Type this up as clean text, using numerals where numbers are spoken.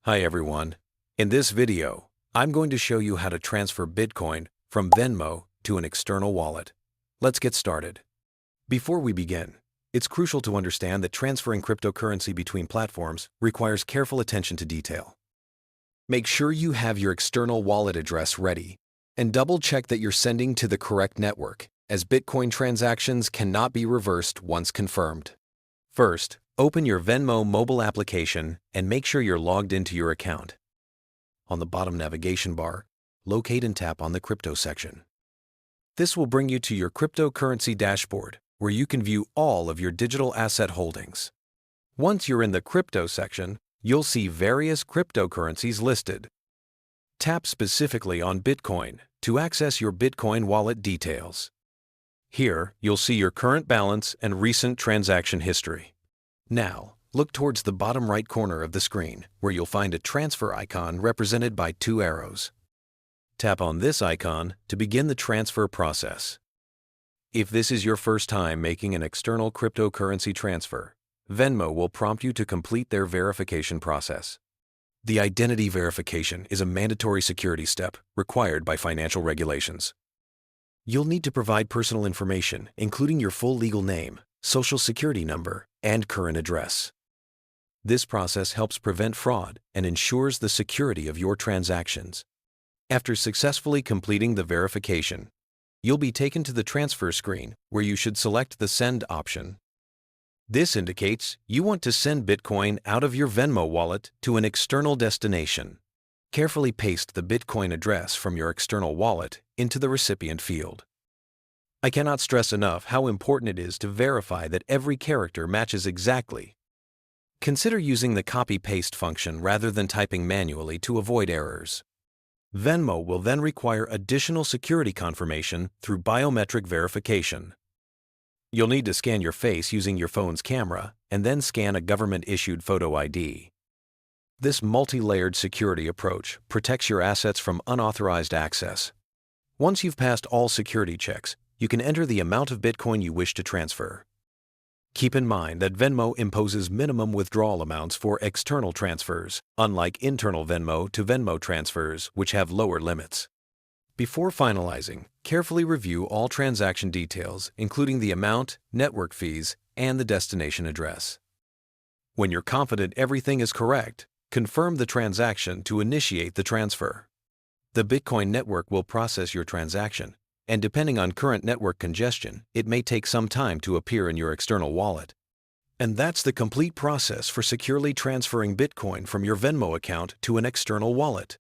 Hi everyone. In this video, I'm going to show you how to transfer Bitcoin from Venmo to an external wallet. Let's get started. Before we begin, it's crucial to understand that transferring cryptocurrency between platforms requires careful attention to detail. Make sure you have your external wallet address ready and double-check that you're sending to the correct network, as Bitcoin transactions cannot be reversed once confirmed. First, open your Venmo mobile application and make sure you're logged into your account. On the bottom navigation bar, locate and tap on the Crypto section. This will bring you to your cryptocurrency dashboard, where you can view all of your digital asset holdings. Once you're in the Crypto section, you'll see various cryptocurrencies listed. Tap specifically on Bitcoin to access your Bitcoin wallet details. Here, you'll see your current balance and recent transaction history. Now, look towards the bottom right corner of the screen, where you'll find a transfer icon represented by two arrows. Tap on this icon to begin the transfer process. If this is your first time making an external cryptocurrency transfer, Venmo will prompt you to complete their verification process. The identity verification is a mandatory security step required by financial regulations. You'll need to provide personal information, including your full legal name, social security number, and current address. This process helps prevent fraud and ensures the security of your transactions. After successfully completing the verification, you'll be taken to the transfer screen, where you should select the Send option. This indicates you want to send Bitcoin out of your Venmo wallet to an external destination. Carefully paste the Bitcoin address from your external wallet into the recipient field. I cannot stress enough how important it is to verify that every character matches exactly. Consider using the copy-paste function rather than typing manually to avoid errors. Venmo will then require additional security confirmation through biometric verification. You'll need to scan your face using your phone's camera and then scan a government-issued photo ID. This multi-layered security approach protects your assets from unauthorized access. Once you've passed all security checks, you can enter the amount of Bitcoin you wish to transfer. Keep in mind that Venmo imposes minimum withdrawal amounts for external transfers, unlike internal Venmo to Venmo transfers, which have lower limits. Before finalizing, carefully review all transaction details, including the amount, network fees, and the destination address. When you're confident everything is correct, confirm the transaction to initiate the transfer. The Bitcoin network will process your transaction, and depending on current network congestion, it may take some time to appear in your external wallet. And that's the complete process for securely transferring Bitcoin from your Venmo account to an external wallet.